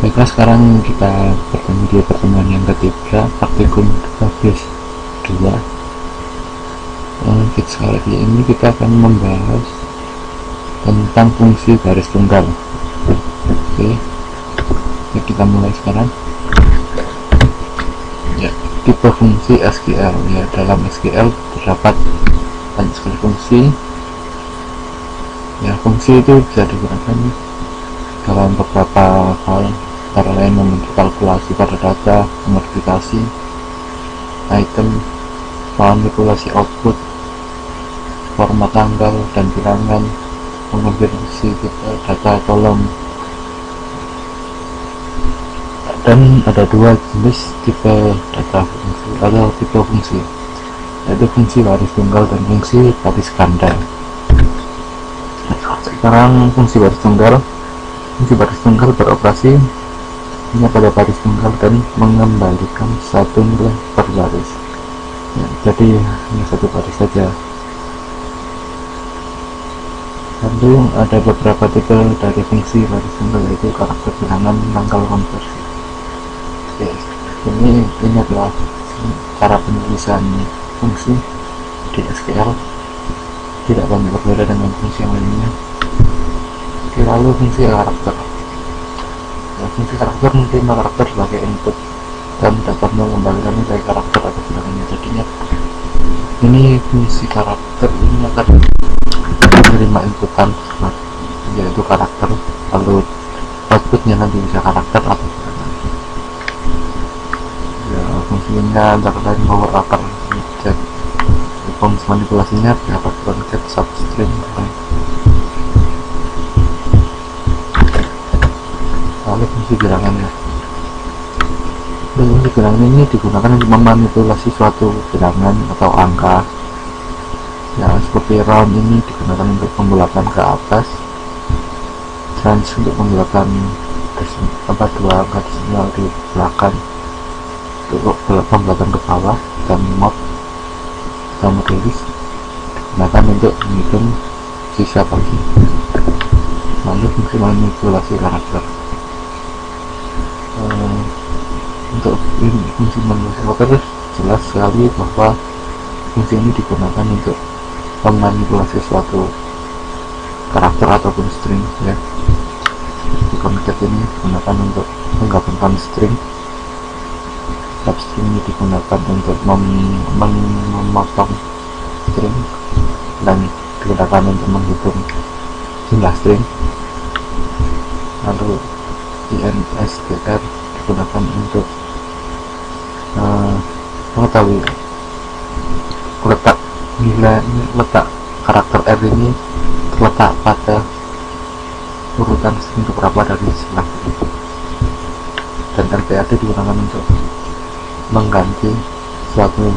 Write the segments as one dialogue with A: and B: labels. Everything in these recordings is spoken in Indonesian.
A: Baiklah, sekarang kita bertemu di pertemuan yang ketiga, praktikum database 2. Sekali ini kita akan membahas tentang fungsi baris tunggal. Oke, kita mulai sekarang. Ya, tipe fungsi SQL. Ya, dalam SQL terdapat banyak sekali fungsi. Ya, fungsi itu bisa digunakan dalam beberapa hal, antara lain membentuk kalkulasi pada data, modifikasi item, manipulasi output, format tanggal dan bilangan, mengonversi data kolom. Dan ada dua jenis tipe data fungsi atau tipe fungsi, yaitu fungsi baris tunggal dan fungsi baris ganda. Sekarang fungsi baris tunggal beroperasi hanya pada baris tunggal dan mengembalikan satu nilai per baris. Ya, jadi hanya satu baris saja. Lalu ada beberapa tipe dari fungsi baris tunggal, yaitu karakter, bilangan, tanggal, konversi. Oke, ini adalah cara penulisan fungsi di SQL, tidak banyak berbeda dengan fungsi yang lainnya. Oke, lalu fungsi karakter. Fungsi karakter menerima karakter sebagai input dan dapat mengembalikan nilai karakter atau bilangannya. Jadinya ini fungsi karakter ini akan menerima inputan yaitu karakter, lalu outputnya nanti bisa karakter atau bilangan. Ya, fungsinya antara lain power upper, chat, fungsi manipulasinya dapat concat, substring. Lalu fungsi bilangannya. Fungsi bilangan ini digunakan untuk memanipulasi suatu bilangan atau angka. Ya, seperti round ini digunakan untuk pembulatan ke atas, trans untuk pembulatan dua angka desimal di belakang untuk pembulatan ke bawah, dan mod atau modelis digunakan untuk menghitung sisa bagi. Lalu fungsi manipulasi karakter. Untuk fungsi manipulasi karakter jelas sekali bahwa fungsi ini digunakan untuk memanipulasi suatu karakter ataupun string. Ya, di concat ini digunakan untuk menggabungkan string, substring ini digunakan untuk memotong string, dan digunakan untuk menghitung jumlah string. Lalu INSTR digunakan untuk mengetahui letak karakter R ini terletak pada urutan string keberapa dari sebelah kiri. Dan RPAD digunakan untuk mengganti suatu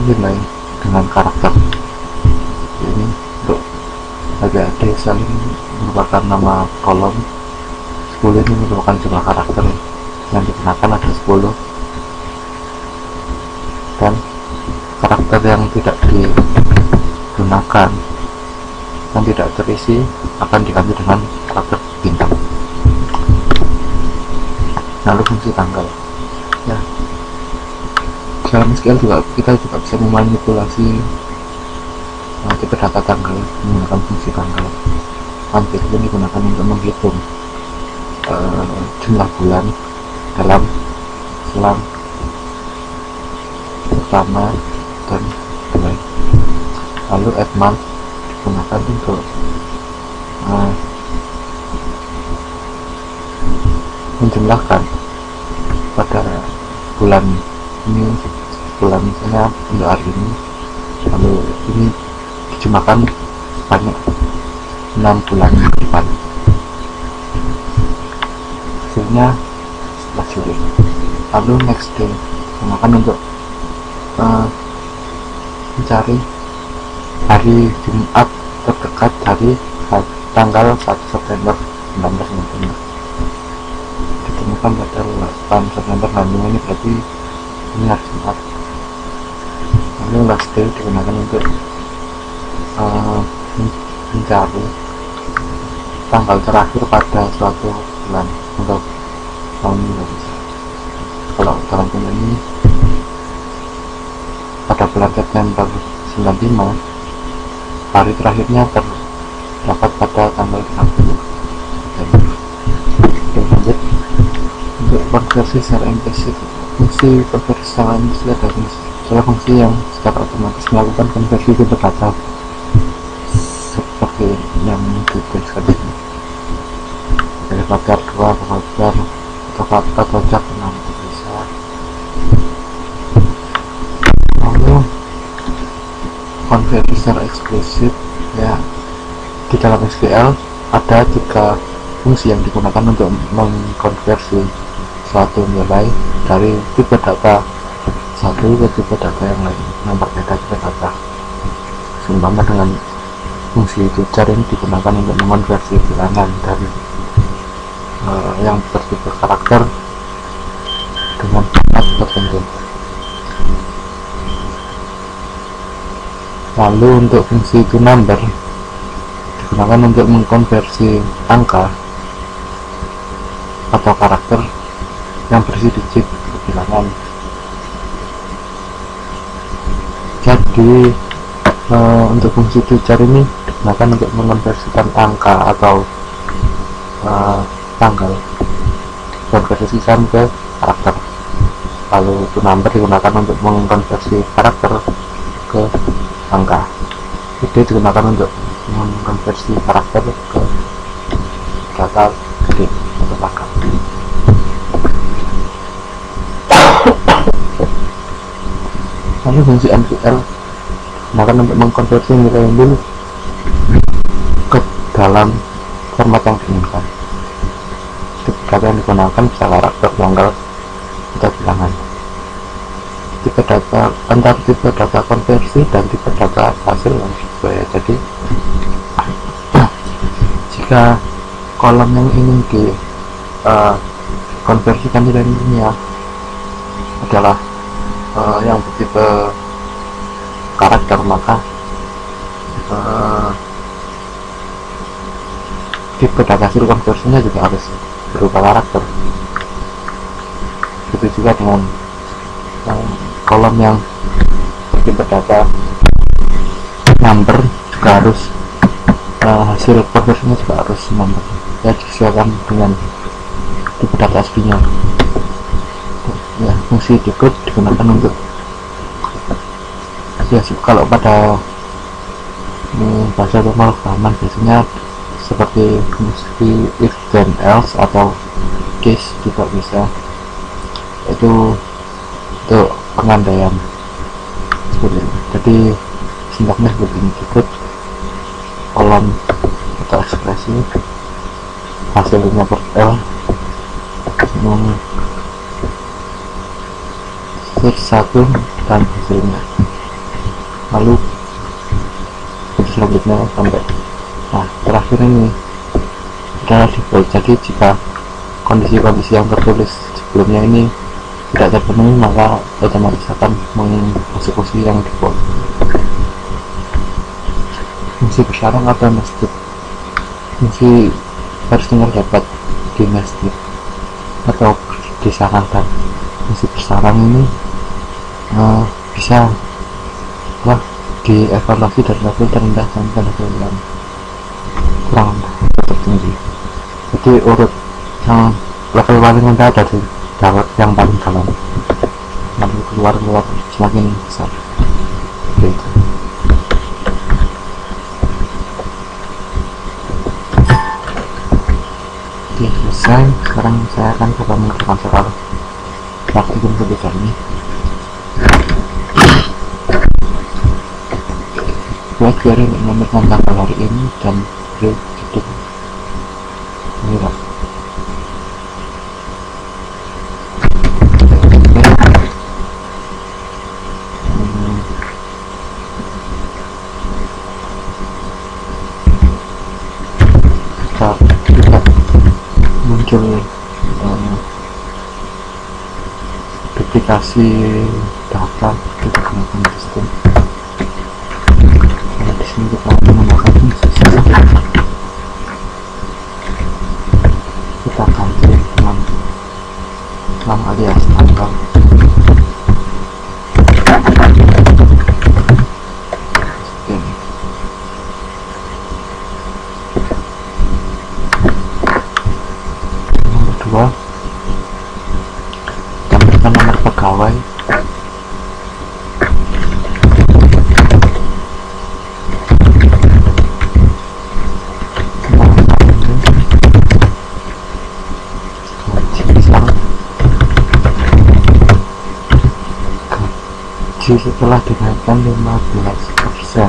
A: nilai dengan karakter. Ini untuk RPAD saling merupakan nama kolom, 10 ini merupakan jumlah karakter yang digunakan, ada 10, dan karakter yang tidak digunakan, yang tidak terisi, akan diganti dengan karakter bintang. Lalu fungsi tanggal. Ya, dalam SQL kita juga bisa memanipulasi tipe data tanggal menggunakan fungsi tanggal. Hampir ini digunakan untuk menghitung jumlah bulan dalam selang pertama dan kedua. Lalu add month digunakan untuk menjumlahkan pada bulan ini, bulan misalnya untuk hari ini, lalu ini dijumlahkan sebanyak 6 bulan depan, hasilnya 11 Juli. Lalu next day digunakan untuk mencari hari Jumat terdekat dari tanggal 1 September 1995, ditemukan pada 8 September 1995, ini berarti ini hari Jumat. Lalu last day digunakan untuk mencari tanggal terakhir pada suatu bulan untuk tahun ini. Kalau dalam ini pada bulan September 95, hari terakhirnya terdapat pada tanggal 30. Lanjut, untuk konversi secara implisit, fungsi konversi secara implisit adalah fungsi yang secara otomatis melakukan konversi tipe data seperti yang dituliskan di sini, dari faktor 2 ke faktor atau faktor pojok 6 itu bisa. Lalu konversi secara eksplisit, ya, di dalam SQL ada 3 fungsi yang digunakan untuk mengkonversi suatu nilai dari tipe data satu ke tipe data yang lain yang berbeda tipe data. Seumpama dengan fungsi tujar ini digunakan untuk mengonversi bilangan dari yang bertipe karakter dengan format tertentu. Lalu untuk fungsi toNumber digunakan untuk mengkonversi angka atau karakter yang berisi digit ke bilangan. Jadi untuk fungsi tujar ini digunakan untuk mengonversikan angka atau tanggal, konversikan ke karakter. Lalu toNumber digunakan untuk mengkonversi karakter ke angka. Ide digunakan untuk mengkonversi karakter ke data gede atau angka. Lalu fungsi MQL digunakan untuk mengkonversi nilai nil ke dalam format yang diinginkan. Data yang digunakan bisa karakter, tanggal, atau bilangan. Tipe data antar tipe data konversi dan tipe data hasil yang sesuai. Jadi jika kolom yang ingin di konversikan nilai nilainya adalah yang bertipe karakter, maka tipe data hasil konversinya juga harus berupa karakter. Begitu juga dengan kolom yang bertipe data number juga harus hasil konversinya juga harus number, ya, disesuaikan dengan tipe data aslinya. Ya, fungsi decode digunakan untuk, ya, kalau pada bahasa pemrograman biasanya seperti fungsi if then else atau case juga bisa, itu untuk pengandaian seperti ini. Jadi sintaknya seperti ini: decode kolom atau ekspresi hasilnya per L satu dan hasilnya, lalu selanjutnya sampai terakhir ini adalah default. Jadi jika kondisi-kondisi yang tertulis sebelumnya ini tidak terpenuhi, maka otomatis akan mengeksekusi yang default. Fungsi bersarang atau nested, fungsi harus dapat di nested atau disarangkan. Fungsi bersarang ini bisa dievaluasi dari level terendah sampai level yang kurang tertinggi. Jadi urut yang level paling rendah dari yang paling dalam, lalu keluar semakin besar. Gitu. Oke, selesai. Sekarang saya akan coba mengerjakan soal praktikum kedua ini. Buat garis untuk menemukan tanggal hari ini dan beri judul nilai. Kita muncul duplikasi data, kita gunakan sistem. Di sini kita menggunakan fungsi kita ganti dengan alias tanggal. Nomor 2, tambahkan nomor pegawai. Setelah dinaikkan 15%.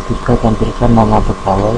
A: Kita tampilkan nama pegawai,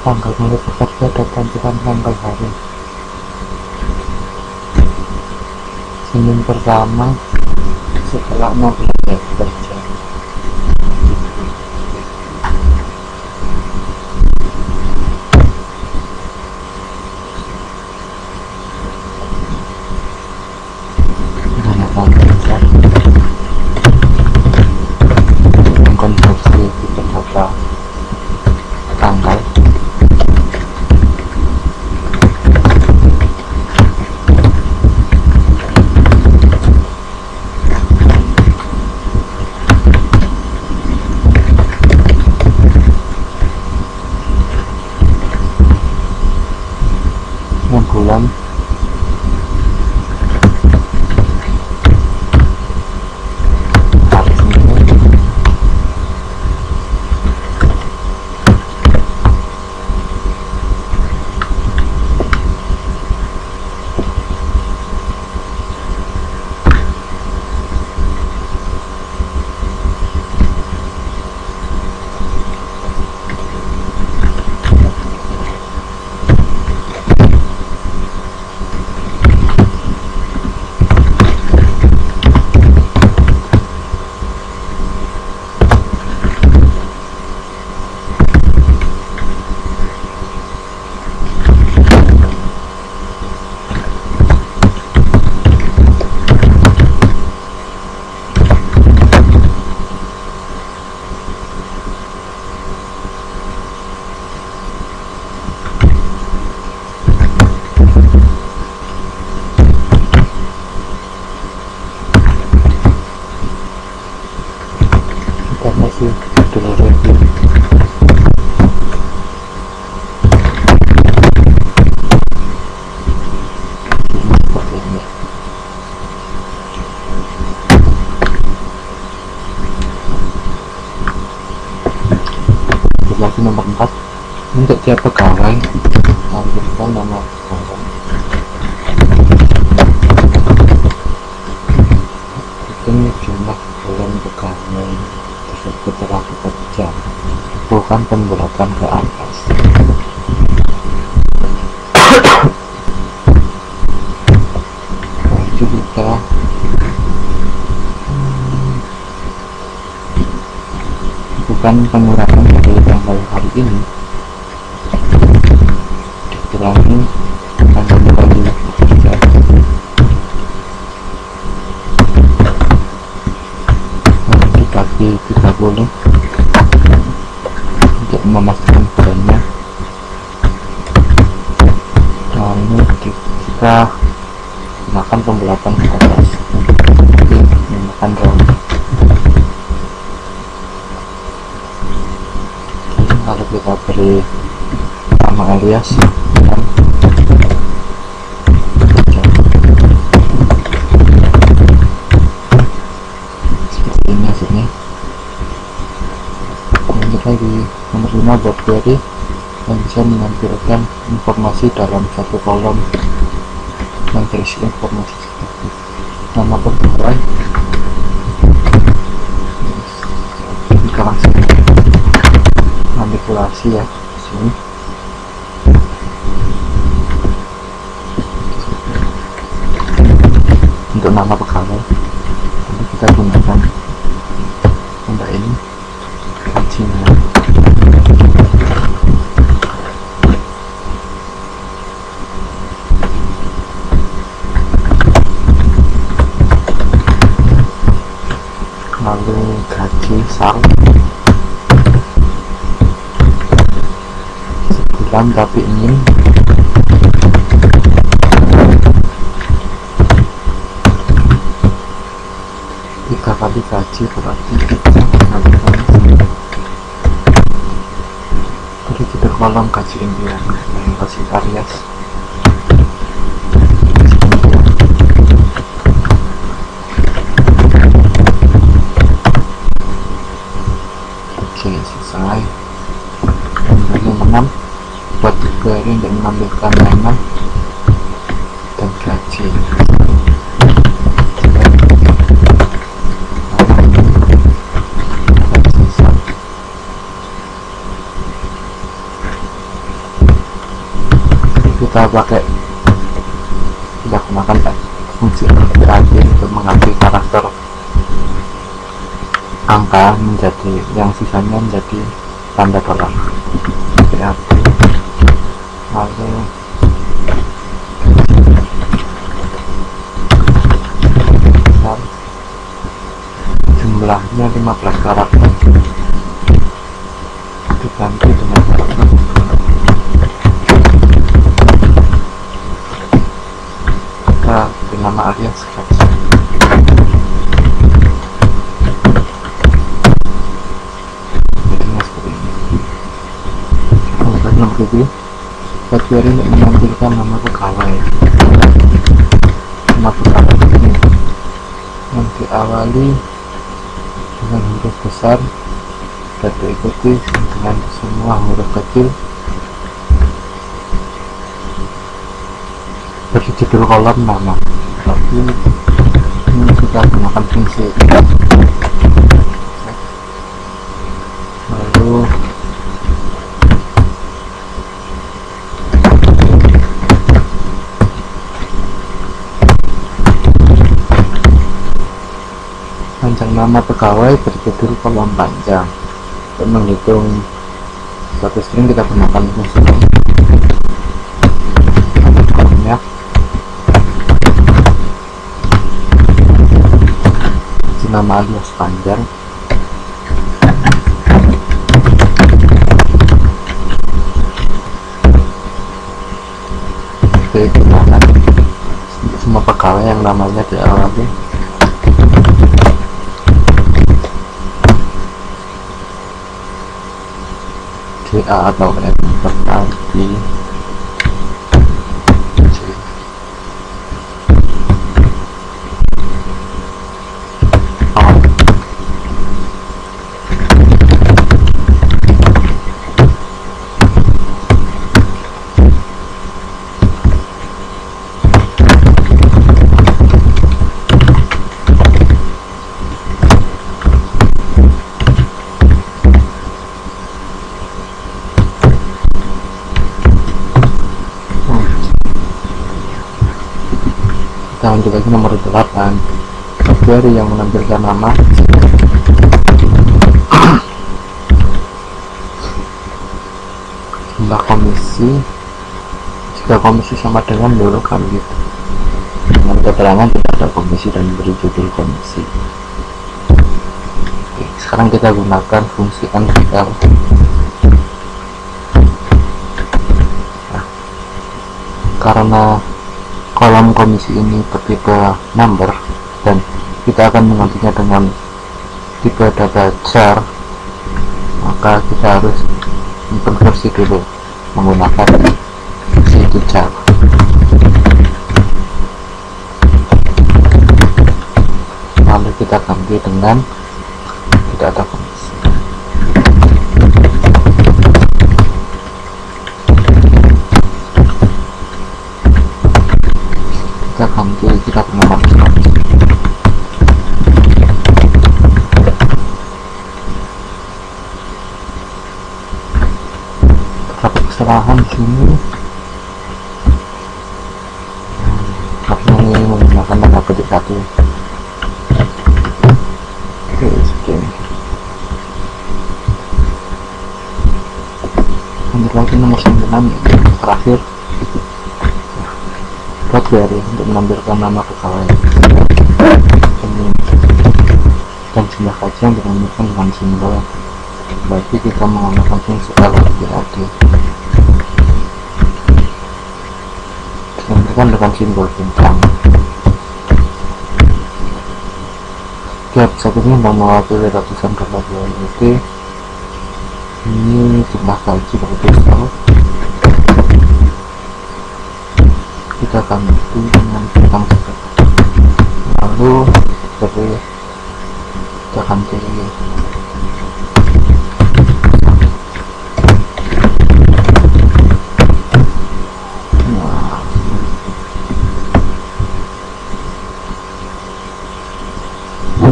A: tanggal mulai bekerja dan tampilan tanggal hari. Senin pertama setelah 16 hari kerja. Mengkonversi ke data tanggal. Bulan hari Senin. Informasi dulu review. Seperti ini. Lagi nomor 4, untuk tiap pegawai tampilkan nama pegawai, hitung jumlah bulan pegawai tersebut telah bekerja, bukan pembulatan ke atas. Itu kita bukan pengurangan dari tanggal hari ini, dikurangi tanggal mulai bekerja, dibagi 30 untuk memastikan bulannya. Nah, ini kita gunakan pembulatan ke atas, jadi menggunakan round. Lalu kita beri nama alias dan bekerja. pertama buat query yang bisa menampilkan informasi dalam satu kolom yang berisi informasi seperti nama pegawai. Kita langsung manipulasi ya di sini. Untuk nama pegawai nanti kita gunakan tanda ini kuncinya. Lalu gaji sal sebulan tapi ingin tiga kali gaji, berarti kita beri judul kolom gaji impian yang kasih varias. Oke, selesai. Dan 6 buat query untuk menampilkan nama dan gaji. Kita pakai gunakan fungsi terakhir untuk mengambil karakter angka menjadi yang sisanya menjadi tanda tolak. Lalu jumlahnya 15 karakter diganti dengan karakter nama alias gaji. Jadinya seperti ini. Nomor 7 buat query untuk menampilkan nama pegawai. Nama pegawai ini yang diawali dengan huruf besar dan diikuti dengan semua huruf kecil. Beri judul kolom nama, tapi ini kita gunakan fungsi lalu panjang nama pegawai berjudul kolom panjang. Untuk menghitung satu string kita gunakan fungsi kolomnya. Nama alias panjang. Oke, gimana semua pegawai yang namanya diawali DA atau M tadi. Kita lanjut lagi nomor 8 query yang menampilkan nama jumlah komisi jika komisi sama dengan 0 kali gitu, dengan keterangan tidak ada komisi dan beri judul komisi. Oke, sekarang kita gunakan fungsi NPL. Nah, karena kolom komisi ini bertipe number dan kita akan menggantinya dengan tipe data char, maka kita harus mengkonversi dulu menggunakan fungsi char. Lalu kita ganti dengan tidak ada komisi. kita bernama Islam. Terdapat kesalahan di sini karena ini menggunakan tanda petik satu. Oke, segini. Lanjut lagi nomor 9 terakhir, buat query untuk menampilkan nama pegawai dan jumlah gaji yang dinampilkan dengan simbol. Berarti kita menggunakan fungsi LPAD dinampilkan dengan simbol bintang. Saat ini sudah mewakili ratusan berbagai UID. Ini jumlah gaji berarti kita akan isi dengan bintang juga. Lalu dari kita akan pilih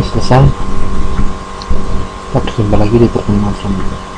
A: selesai. Kita berjumpa lagi di terminal selanjutnya.